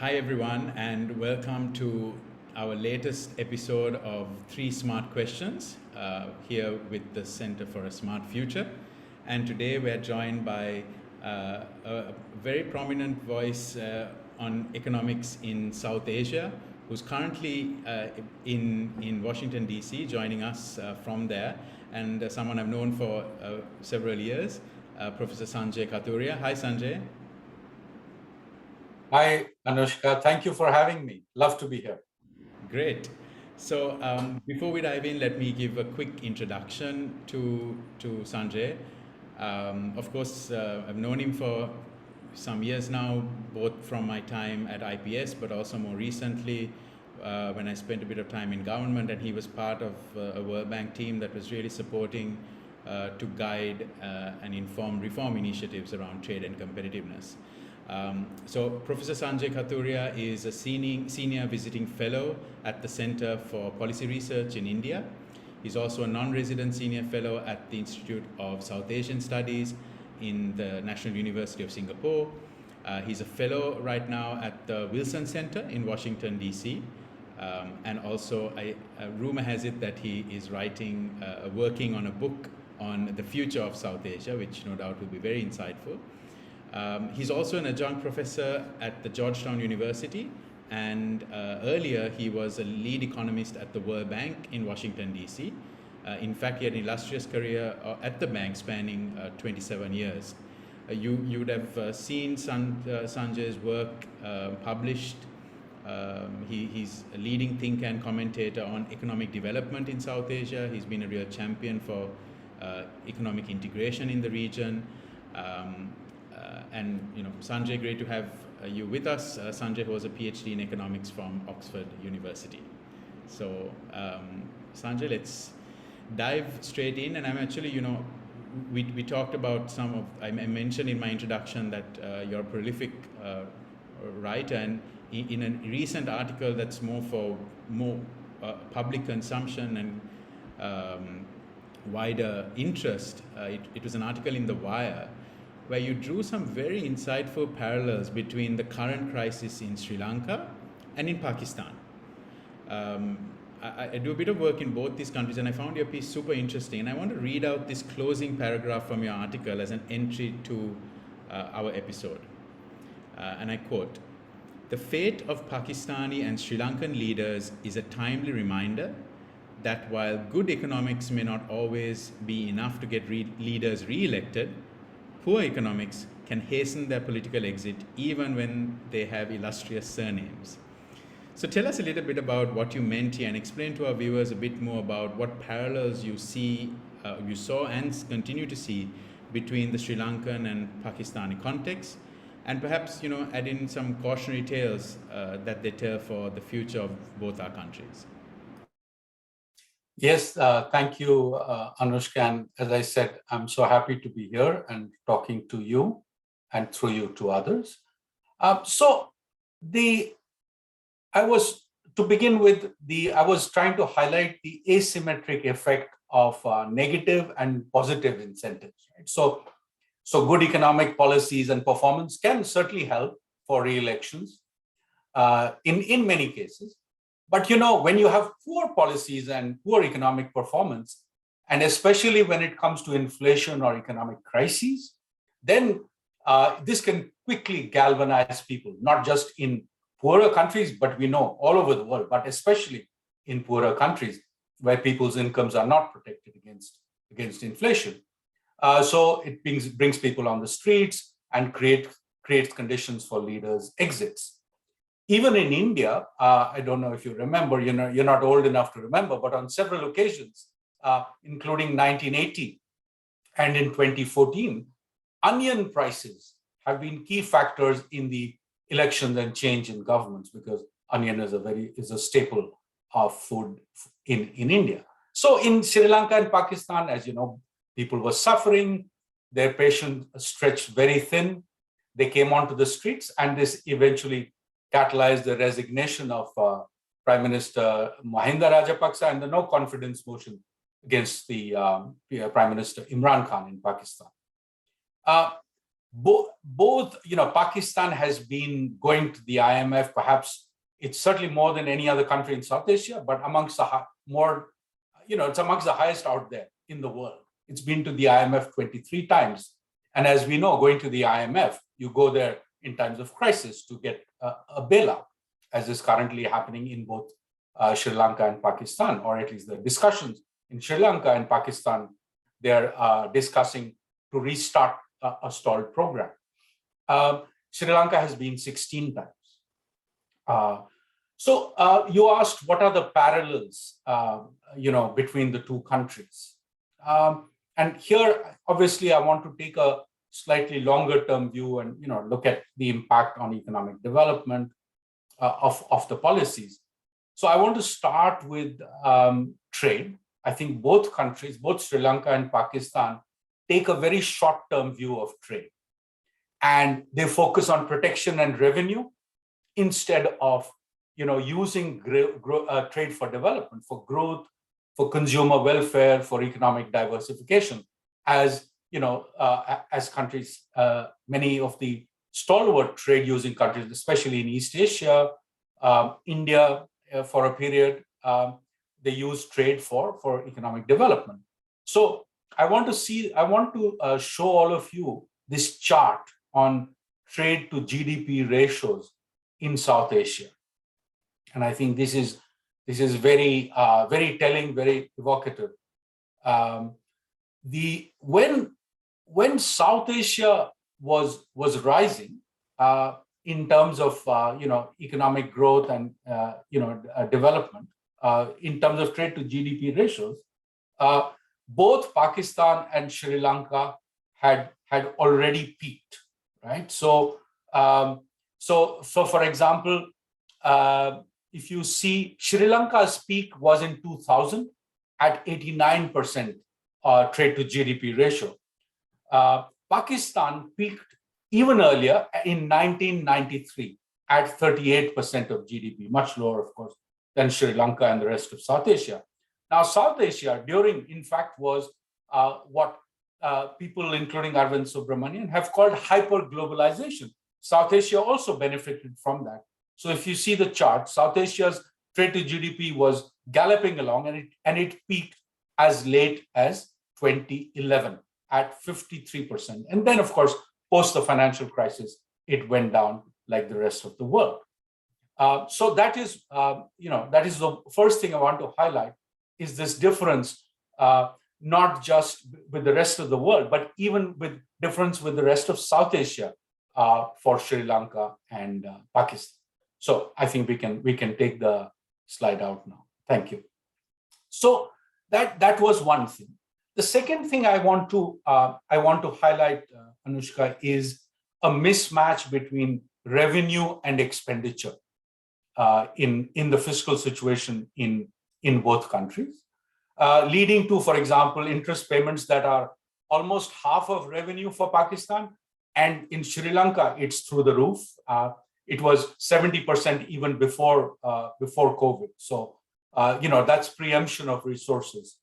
Hi, everyone, and welcome to our latest episode of Three Smart Questions here with the Center for a Smart Future. And today we're joined by a very prominent voice on economics in South Asia, who's currently in Washington, D.C., joining us from there, and someone I've known for several years, Professor Sanjay Kathuria. Hi, Sanjay. Hi, Anushka. Thank you for having me. Love to be here. Great. So before we dive in, let me give a quick introduction to Sanjay. Of course, I've known him for some years now, both from my time at IPS, but also more recently when I spent a bit of time in government, and he was part of a World Bank team that was really supporting to guide and inform reform initiatives around trade and competitiveness. So Professor Sanjay Kathuria is a senior visiting fellow at the Center for Policy Research in India. He's also a non-resident senior fellow at the Institute of South Asian Studies in the National University of Singapore. He's a fellow right now at the Wilson Center in Washington, D.C. And also, rumor has it that he is working on a book on the future of South Asia, which no doubt will be very insightful. He's also an adjunct professor at the Georgetown University, and earlier he was a lead economist at the World Bank in Washington, D.C. In fact, he had an illustrious career at the bank spanning 27 years. You would have seen Sanjay's work published. He's a leading think and commentator on economic development in South Asia. He's been a real champion for economic integration in the region. And Sanjay, great to have you with us. Sanjay holds a PhD in economics from Oxford University. So Sanjay, let's dive straight in. And I'm actually, we talked about I mentioned in my introduction that you're a prolific writer, and in a recent article that's more for public consumption and wider interest, it was an article in The Wire, where you drew some very insightful parallels between the current crisis in Sri Lanka and in Pakistan. I do a bit of work in both these countries, and I found your piece super interesting. And I want to read out this closing paragraph from your article as an entry to our episode. And I quote, "The fate of Pakistani and Sri Lankan leaders is a timely reminder that while good economics may not always be enough to get leaders re-elected, poor economics can hasten their political exit even when they have illustrious surnames." So tell us a little bit about what you meant here, and explain to our viewers a bit more about what parallels you saw and continue to see between the Sri Lankan and Pakistani context, and perhaps add in some cautionary tales that they tell for the future of both our countries. Yes, thank you, Anushka. And as I said, I'm so happy to be here and talking to you and through you to others. I was trying to highlight the asymmetric effect of negative and positive incentives. Right? So good economic policies and performance can certainly help for re-elections in many cases. But when you have poor policies and poor economic performance, and especially when it comes to inflation or economic crises, then this can quickly galvanize people, not just in poorer countries, but we know all over the world, but especially in poorer countries where people's incomes are not protected against inflation. So it brings people on the streets and creates conditions for leaders' exits. Even in India, I don't know if you remember, you're not old enough to remember, but on several occasions, including 1980 and in 2014, onion prices have been key factors in the elections and change in governments, because onion is a staple of food in India. So in Sri Lanka and Pakistan, as you know, people were suffering, their patience stretched very thin. They came onto the streets, and this eventually catalyzed the resignation of Prime Minister Mahinda Rajapaksa and the no confidence motion against the Prime Minister Imran Khan in Pakistan. both, Pakistan has been going to the IMF. Perhaps it's certainly more than any other country in South Asia, but amongst the it's amongst the highest out there in the world. It's been to the IMF 23 times. And as we know, going to the IMF, you go there in times of crisis to get a bailout, as is currently happening in both Sri Lanka and Pakistan, or at least the discussions in Sri Lanka and Pakistan, they're discussing to restart a stalled program. Sri Lanka has been 16 times. So you asked what are the parallels, between the two countries. And here, obviously, I want to take a slightly longer term view and look at the impact on economic development of the policies. So I want to start with trade. I think both countries, both Sri Lanka and Pakistan, take a very short-term view of trade. And they focus on protection and revenue instead of using trade for development, for growth, for consumer welfare, for economic diversification. As as countries, many of the stalwart trade-using countries, especially in East Asia, India, for a period, they use trade for economic development. So I want to show all of you this chart on trade to GDP ratios in South Asia, and I think this is very very telling, very evocative. When South Asia was rising in terms of economic growth and development, in terms of trade to GDP ratios, both Pakistan and Sri Lanka had already peaked, right? So for example, if you see, Sri Lanka's peak was in 2000 at 89% trade to GDP ratio. Pakistan peaked even earlier in 1993 at 38% of GDP, much lower, of course, than Sri Lanka and the rest of South Asia. Now, South Asia in fact, was what people, including Arvind Subramanian, have called hyper-globalization. South Asia also benefited from that. So if you see the chart, South Asia's trade to GDP was galloping along, and it peaked as late as 2011 at 53%. And then, of course, post the financial crisis, it went down like the rest of the world. So that is the first thing I want to highlight, is this difference, not just with the rest of the world, but even with difference with the rest of South Asia for Sri Lanka and Pakistan. So I think we can take the slide out now. Thank you. So that was one thing. The second thing I want to highlight, Anushka, is a mismatch between revenue and expenditure in the fiscal situation in both countries, leading to, for example, interest payments that are almost half of revenue for Pakistan, and in Sri Lanka it's through the roof. It was 70% even before COVID. So that's preemption of resources.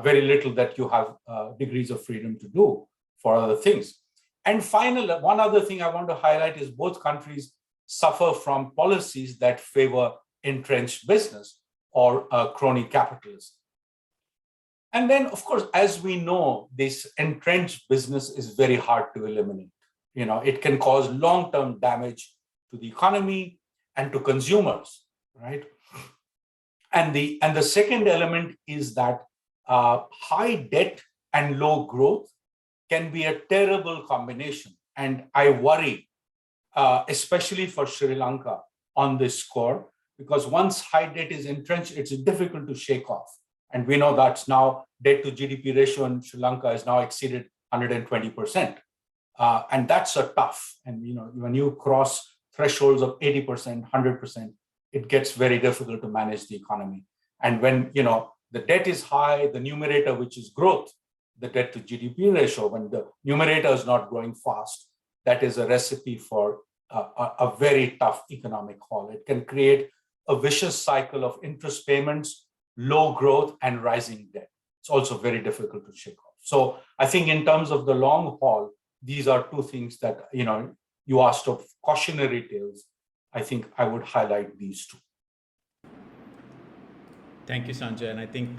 Very little that you have degrees of freedom to do for other things. And finally, one other thing I want to highlight is both countries suffer from policies that favor entrenched business or crony capitalism. And then, of course, as we know, this entrenched business is very hard to eliminate. It can cause long-term damage to the economy and to consumers, right? And the second element is that high debt and low growth can be a terrible combination. And I worry, especially for Sri Lanka on this score, because once high debt is entrenched, it's difficult to shake off. And we know that's now debt to GDP ratio in Sri Lanka has now exceeded 120%. And that's a tough. And when you cross thresholds of 80%, 100%, it gets very difficult to manage the economy. And when the debt is high, the numerator, which is growth, the debt to GDP ratio, when the numerator is not growing fast, that is a recipe for a very tough economic haul. It can create a vicious cycle of interest payments, low growth, and rising debt. It's also very difficult to shake off. So I think in terms of the long haul, these are two things that, you asked of cautionary tales. I think I would highlight these two. Thank you, Sanjay. And I think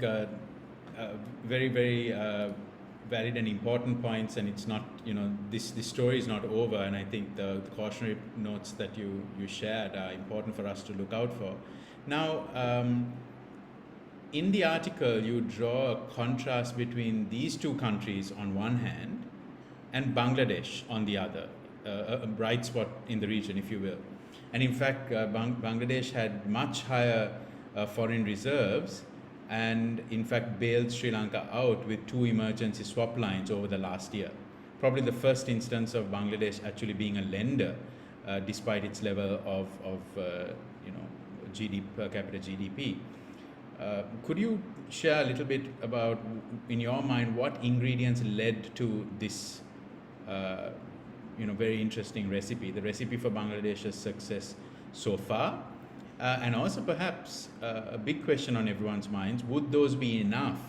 very, very valid and important points. And it's not, this story is not over. And I think the cautionary notes that you shared are important for us to look out for. Now, in the article, you draw a contrast between these two countries on one hand and Bangladesh on the other, a bright spot in the region, if you will. And in fact, Bangladesh had much higher foreign reserves and in fact bailed Sri Lanka out with 2 emergency swap lines over the last year. Probably the first instance of Bangladesh actually being a lender despite its level of GDP, per capita GDP. Could you share a little bit about, in your mind, what ingredients led to this very interesting recipe, the recipe for Bangladesh's success so far? And also perhaps a big question on everyone's minds, would those be enough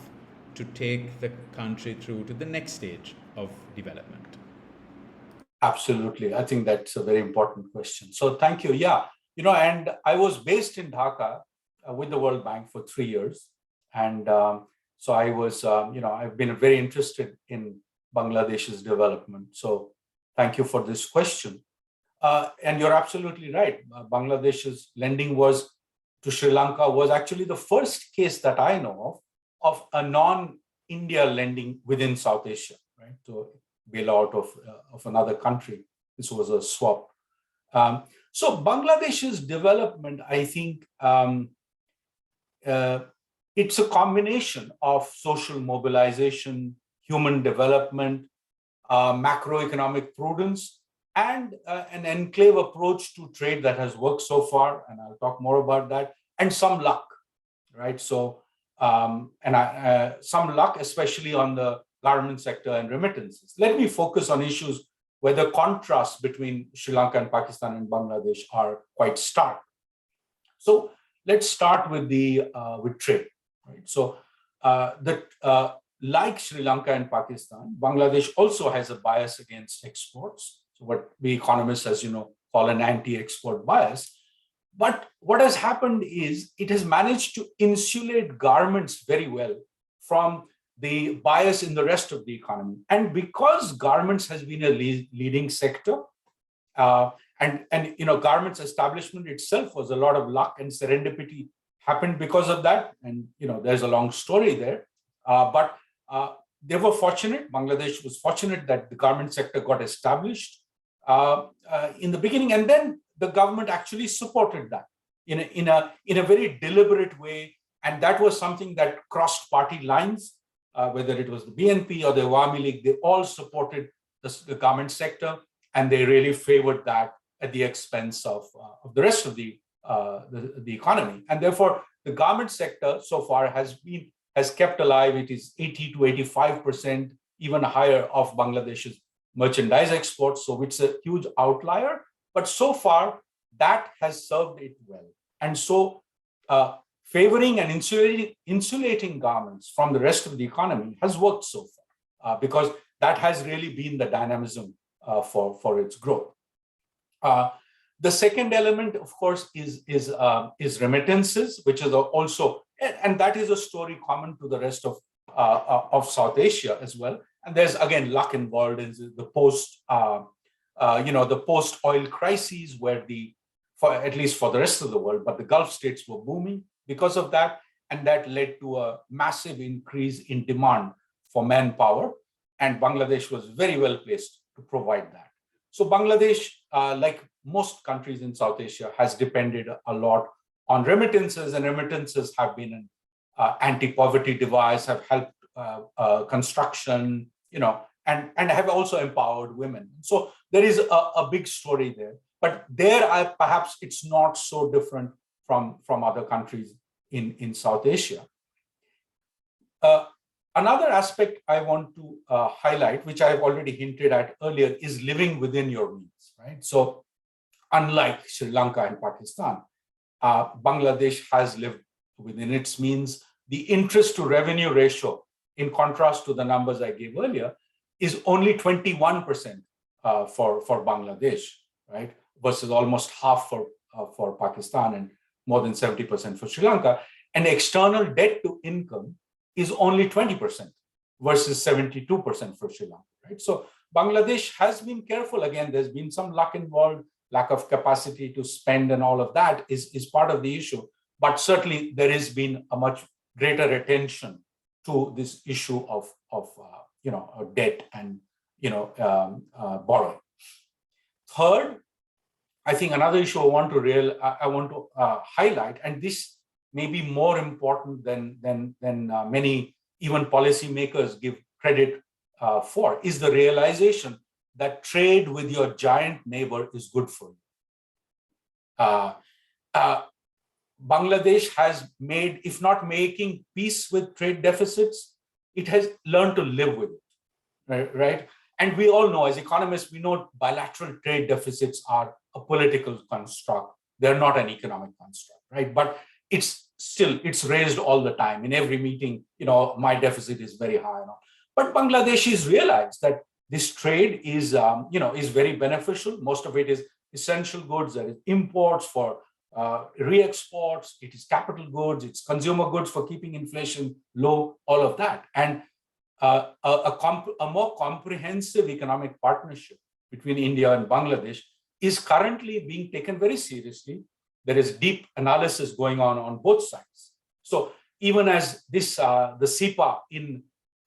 to take the country through to the next stage of development? Absolutely. I think that's a very important question. So thank you. Yeah, and I was based in Dhaka with the World Bank for 3 years. And so I was, I've been very interested in Bangladesh's development. So thank you for this question. And you're absolutely right. Bangladesh's lending to Sri Lanka was actually the first case that I know of a non-India lending within South Asia, right? To bail out of another country. This was a swap. So Bangladesh's development, I think, it's a combination of social mobilization, human development, macroeconomic prudence, and an enclave approach to trade that has worked so far, and I'll talk more about that, and some luck, right? So, some luck, especially on the garment sector and remittances. Let me focus on issues where the contrasts between Sri Lanka and Pakistan and Bangladesh are quite stark. So let's start with with trade, right? So like Sri Lanka and Pakistan, Bangladesh also has a bias against exports. So what we economists, as you know, call an anti-export bias. But what has happened is it has managed to insulate garments very well from the bias in the rest of the economy. And because garments has been a leading sector, and garments establishment itself was a lot of luck and serendipity happened because of that. And there's a long story there. But they were fortunate. Bangladesh was fortunate that the garment sector got established in the beginning, and then the government actually supported that in a very deliberate way, and that was something that crossed party lines. Whether it was the BNP or the Awami League, they all supported the garment sector, and they really favored that at the expense of the rest of the economy. And therefore, the garment sector so far has kept alive. It is 80 to 85%, even higher, of Bangladesh's merchandise exports. So it's a huge outlier, but so far that has served it well. And so favoring and insulating garments from the rest of the economy has worked so far, because that has really been the dynamism for its growth. The second element, of course, is remittances, which is also, and that is a story common to the rest of South Asia as well. And there's again luck involved in the post-oil crises, where at least for the rest of the world, but the Gulf states were booming because of that, and that led to a massive increase in demand for manpower, and Bangladesh was very well placed to provide that. So Bangladesh, like most countries in South Asia, has depended a lot on remittances, and remittances have been an anti-poverty device, have helped construction, and have also empowered women. So there is a big story there. But there, perhaps it's not so different from other countries in South Asia. Another aspect I want to highlight, which I've already hinted at earlier, is living within your means, right? So unlike Sri Lanka and Pakistan, Bangladesh has lived within its means. The interest to revenue ratio, in contrast to the numbers I gave earlier, is only 21% for Bangladesh, right? Versus almost half for Pakistan and more than 70% for Sri Lanka. And external debt to income is only 20% versus 72% for Sri Lanka, right? So Bangladesh has been careful. Again, there's been some luck involved, lack of capacity to spend and all of that is part of the issue. But certainly there has been a much greater attention to this issue of debt and borrowing. Third, I think another issue I want to highlight, and this may be more important than many even policymakers give credit for, is the realization that trade with your giant neighbor is good for you. Bangladesh has made, if not making peace with trade deficits, it has learned to live with it, right? And we all know, as economists, we know bilateral trade deficits are a political construct. They're not an economic construct, right? But it's raised all the time. In every meeting, my deficit is very high. But Bangladeshis realize that this trade is very beneficial. Most of it is essential goods. There is imports for re-exports. It is capital goods. It's consumer goods for keeping inflation low. All of that, and a more comprehensive economic partnership between India and Bangladesh is currently being taken very seriously. There is deep analysis going on both sides. So even as this, the CEPA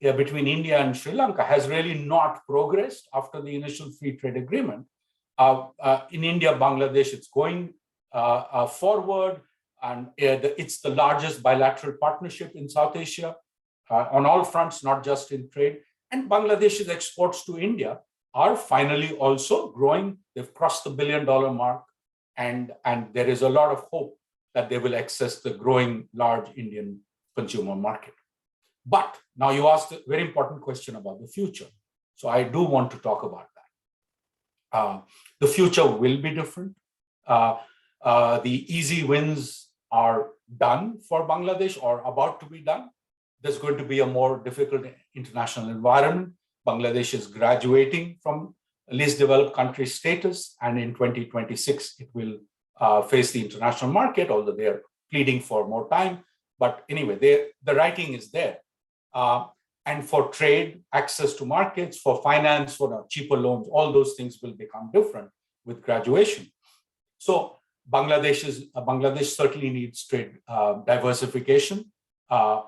between India and Sri Lanka has really not progressed after the initial free trade agreement. In India, Bangladesh, it's going forward, and it's the largest bilateral partnership in South Asia on all fronts, not just in trade. And Bangladesh's exports to India are finally also growing. They've crossed the $1 billion mark, and there is a lot of hope that they will access the growing large Indian consumer market. But now you asked a very important question about the future. So I do want to talk about that. The future will be different. The easy wins are done for Bangladesh or about to be done. There's going to be a more difficult international environment. Bangladesh is graduating from least developed country status, and in 2026, it will face the international market, although they're pleading for more time. But anyway, the writing is there. And for trade, access to markets, for finance, for cheaper loans, all those things will become different with graduation. So Bangladesh certainly needs trade diversification. A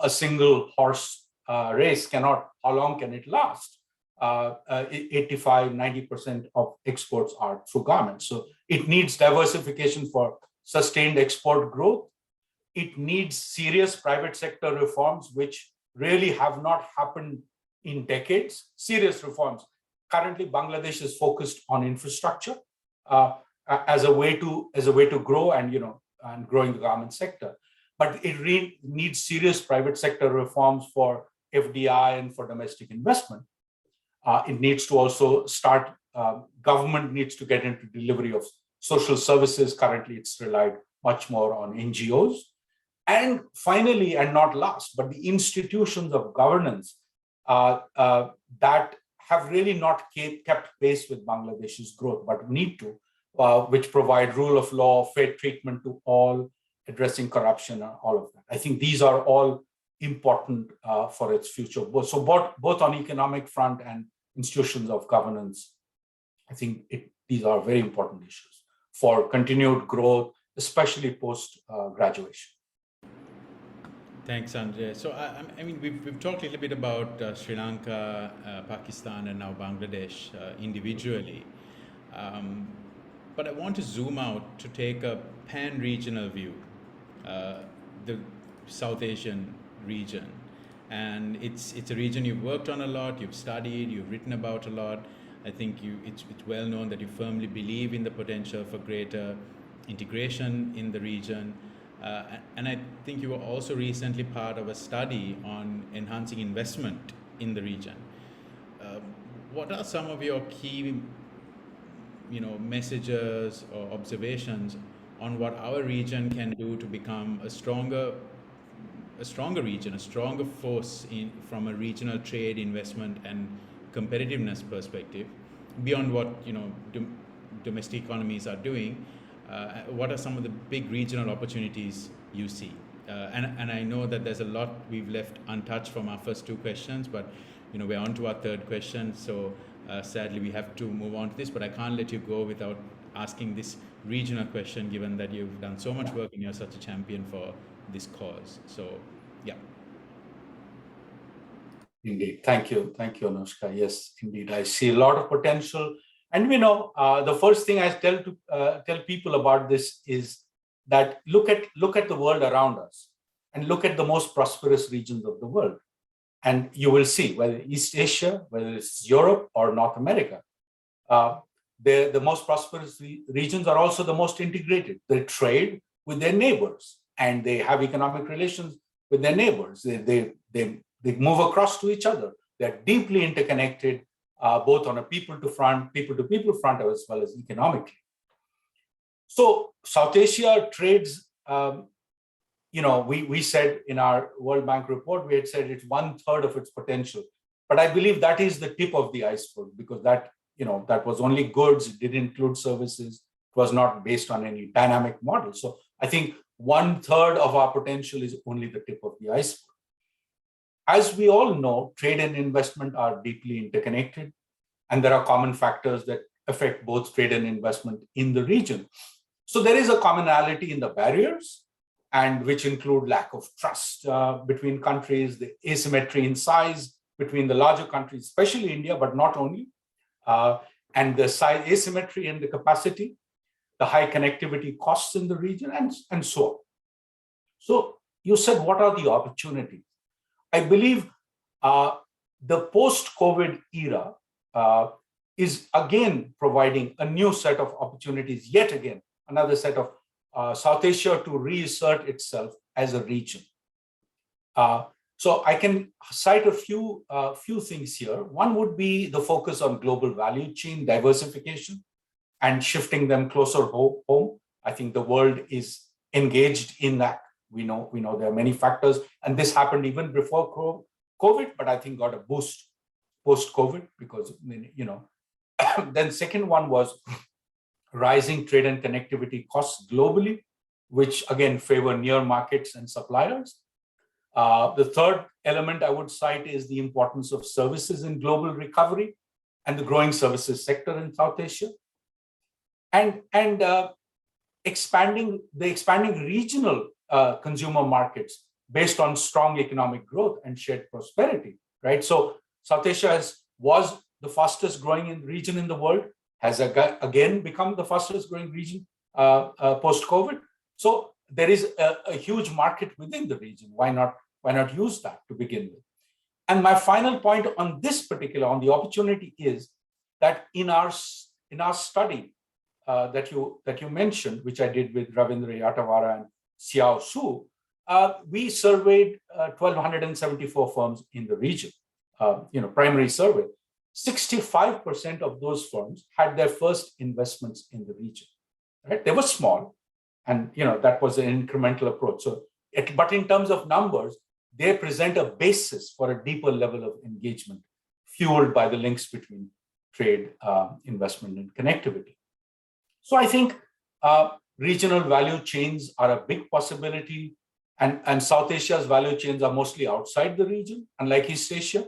single horse race how long can it last? 85-90% of exports are through garments. So it needs diversification for sustained export growth. It needs serious private sector reforms, which really have not happened in decades. Serious reforms. Currently, Bangladesh is focused on infrastructure as a way to grow and growing the garment sector. But it really needs serious private sector reforms for FDI and for domestic investment. It needs to also start, government needs to get into delivery of social services. Currently, it's relied much more on NGOs. And finally, and not last, but the institutions of governance that have really not kept pace with Bangladesh's growth, but need to, which provide rule of law, fair treatment to all, addressing corruption, and all of that. I think these are all important for its future. So both on economic front and institutions of governance, I think these are very important issues for continued growth, especially post-graduation. Thanks, Sanjay. So, I mean, we've talked a little bit about Sri Lanka, Pakistan, and now Bangladesh individually. But I want to zoom out to take a pan-regional view, the South Asian region. And it's a region you've worked on a lot, you've studied, you've written about a lot. I think it's well known that you firmly believe in the potential for greater integration in the region. And I think you were also recently part of a study on enhancing investment in the region. What are some of your key, messages or observations on what our region can do to become a stronger a stronger region, a stronger force from a regional trade, investment, and competitiveness perspective, beyond what domestic economies are doing. What are some of the big regional opportunities you see? And I know that there's a lot we've left untouched from our first two questions, but we're on to our third question. So sadly, we have to move on to this. But I can't let you go without asking this regional question, given that you've done so much work and you're such a champion for this cause. So, yeah. Indeed. Thank you, Anushka. Yes, indeed. I see a lot of potential. And the first thing I tell people about this is that look at the world around us and look at the most prosperous regions of the world. And you will see whether East Asia, whether it's Europe or North America, the most prosperous regions are also the most integrated. They trade with their neighbors and they have economic relations with their neighbors. They move across to each other. They're deeply interconnected, both on a people-to-people front, as well as economically. So South Asia trades, we said in our World Bank report, we had said it's 1/3 of its potential. But I believe that is the tip of the iceberg, because that was only goods, it didn't include services, it was not based on any dynamic model. So I think 1/3 of our potential is only the tip of the iceberg. As we all know, trade and investment are deeply interconnected, and there are common factors that affect both trade and investment in the region. So there is a commonality in the barriers, and which include lack of trust between countries, the asymmetry in size between the larger countries, especially India, but not only, and the size asymmetry in the capacity, the high connectivity costs in the region, and so on. So you said, what are the opportunities? I believe the post-COVID era is again providing a new set of opportunities, yet again, another set of South Asia to reassert itself as a region. So I can cite a few things here. One would be the focus on global value chain diversification and shifting them closer home. I think the world is engaged in that. We know there are many factors, and this happened even before COVID, but I think got a boost post-COVID because, then second one was rising trade and connectivity costs globally, which again favor near markets and suppliers. The third element I would cite is the importance of services in global recovery and the growing services sector in South Asia. And expanding regional consumer markets based on strong economic growth and shared prosperity, right? So South Asia was the fastest growing region in the world, has again become the fastest growing region post-COVID. So there is a huge market within the region. Why not use that to begin with? And my final point on this on the opportunity is that in our study that you mentioned, which I did with Ravindra Yatavara and Xiao Su, we surveyed 1,274 firms in the region, primary survey. 65% of those firms had their first investments in the region, right? They were small, and that was an incremental approach. So, but in terms of numbers, they present a basis for a deeper level of engagement, fueled by the links between trade, investment, and connectivity. So I think regional value chains are a big possibility, and South Asia's value chains are mostly outside the region, unlike East Asia.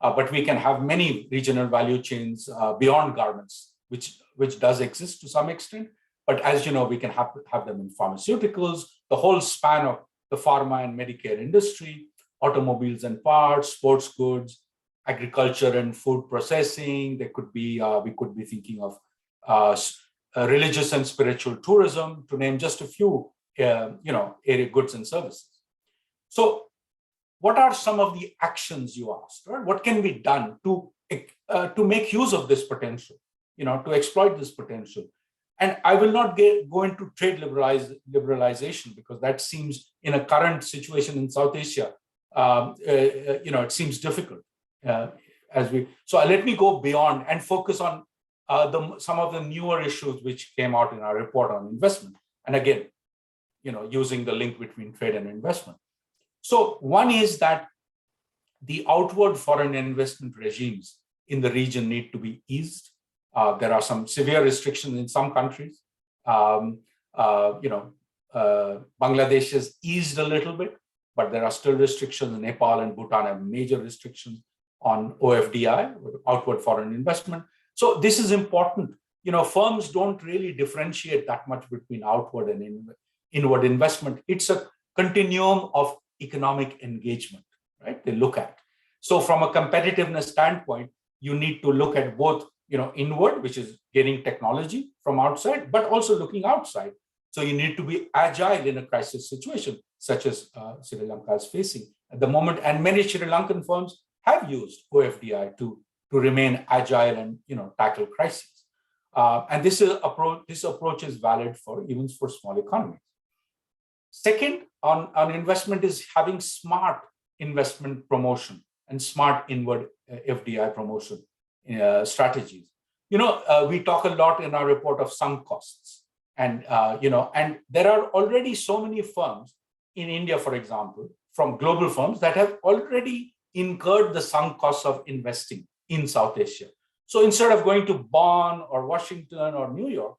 But we can have many regional value chains beyond garments, which does exist to some extent. But as you know, we can have them in pharmaceuticals, the whole span of the pharma and Medicare industry, automobiles and parts, sports goods, agriculture and food processing. There could be we could be thinking of religious and spiritual tourism, to name just a few, area goods and services. So, what are some of the actions you asked? Right? What can be done to make use of this potential? To exploit this potential. And I will not go into trade liberalization, because that seems, in a current situation in South Asia, it seems difficult. So let me go beyond and focus on some of the newer issues which came out in our report on investment. And again, using the link between trade and investment. So one is that the outward foreign investment regimes in the region need to be eased. There are some severe restrictions in some countries. Bangladesh has eased a little bit, but there are still restrictions. Nepal and Bhutan have major restrictions on OFDI, outward foreign investment. So this is important. Firms don't really differentiate that much between outward and inward investment. It's a continuum of economic engagement, right? They look at. So from a competitiveness standpoint, you need to look at both, inward, which is getting technology from outside, but also looking outside. So you need to be agile in a crisis situation, such as Sri Lanka is facing at the moment. And many Sri Lankan firms have used OFDI to remain agile and tackle crises. And this approach is valid even for small economies. Second, on investment is having smart investment promotion and smart inward FDI promotion strategies. We talk a lot in our report of sunk costs, and there are already so many firms in India, for example, from global firms that have already incurred the sunk costs of investing in South Asia. So instead of going to Bonn or Washington or New York,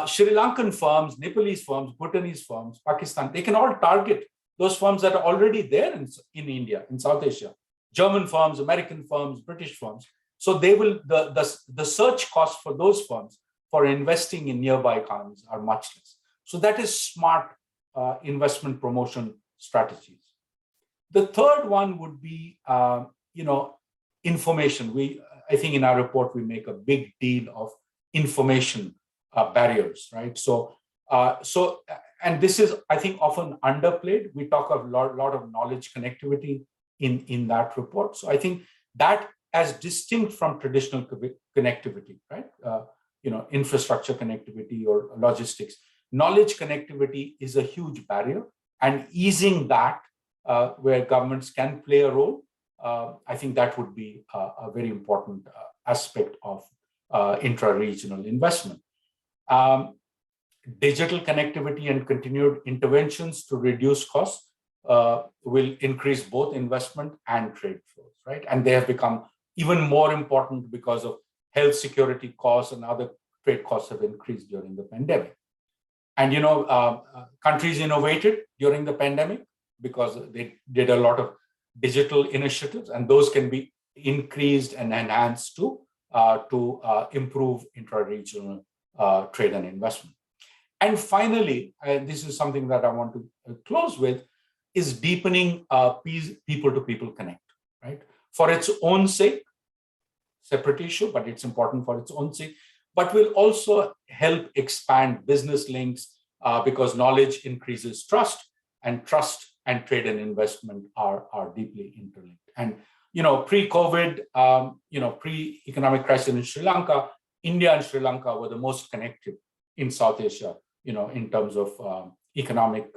Sri Lankan firms, Nepalese firms, Bhutanese firms, Pakistan, they can all target those firms that are already there in India, in South Asia. German firms, American firms, British firms. So they will, the search costs for those firms for investing in nearby economies are much less. So that is smart investment promotion strategies. The third one would be, information. I think in our report, we make a big deal of information barriers, right? And this is, I think, often underplayed. We talk a lot of knowledge connectivity in that report. So I think that, as distinct from traditional connectivity, right? Infrastructure connectivity or logistics, knowledge connectivity is a huge barrier, and easing that where governments can play a role, I think that would be a very important aspect of intra-regional investment. Digital connectivity and continued interventions to reduce costs will increase both investment and trade flows, right? And they have become even more important because of health security costs and other trade costs have increased during the pandemic. And countries innovated during the pandemic because they did a lot of digital initiatives, and those can be increased and enhanced to improve intra-regional trade and investment. And finally, this is something that I want to close with, is deepening people-to-people connect, right? For its own sake, separate issue, but it's important for its own sake, but will also help expand business links because knowledge increases trust, and trust and trade and investment are deeply interlinked. And pre-COVID, pre-economic crisis in Sri Lanka, India and Sri Lanka were the most connected in South Asia, in terms of economic,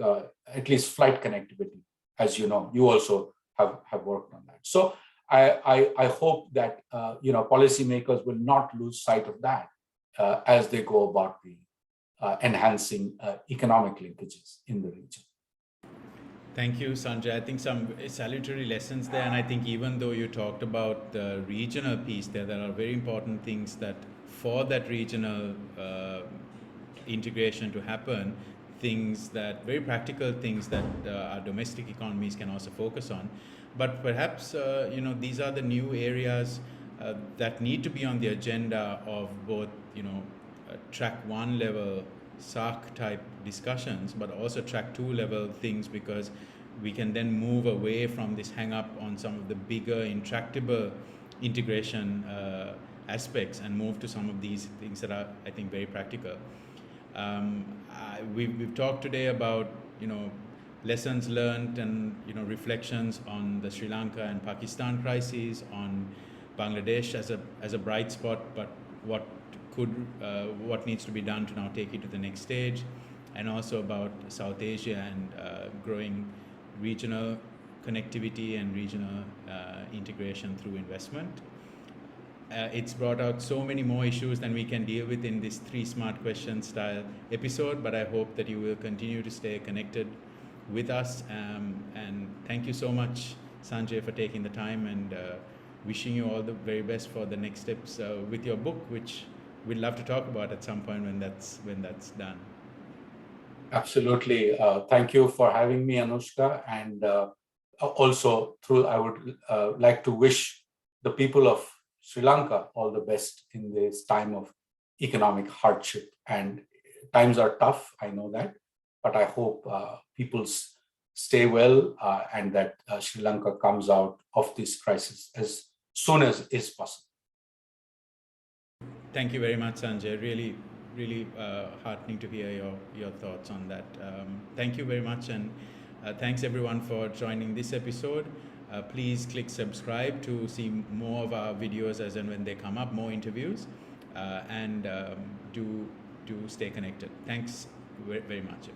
at least flight connectivity, as you know. You also have worked on that. So I hope that policymakers will not lose sight of that as they go about the enhancing economic linkages in the region. Thank you, Sanjay. I think some salutary lessons there, and I think even though you talked about the regional piece there are very important things that for that regional integration to happen, very practical things that our domestic economies can also focus on. But perhaps, these are the new areas that need to be on the agenda of both, track 1 level SARC type discussions, but also track 2 level things, because we can then move away from this hang up on some of the bigger intractable integration aspects and move to some of these things that are, I think, very practical. We've talked today about, lessons learned and, reflections on the Sri Lanka and Pakistan crises, on Bangladesh as a bright spot, but what needs to be done to now take it to the next stage, and also about South Asia and growing regional connectivity and regional integration through investment. It's brought out so many more issues than we can deal with in this 3 smart questions style episode, but I hope that you will continue to stay connected with us, and thank thank you so much, Sanjay, for taking the time, and wishing you all the very best for the next steps with your book, which we'd love to talk about at some point when that's done. Absolutely. Thank you for having me, Anushka. And also, I would like to wish the people of Sri Lanka all the best in this time of economic hardship. And times are tough, I know that, but I hope people stay well and that Sri Lanka comes out of this crisis as soon as is possible. Thank you very much, Sanjay. Really, really heartening to hear your thoughts on that. Thank you very much, and thanks everyone for joining this episode. Please click subscribe to see more of our videos as and when they come up, more interviews, and do stay connected. Thanks very much.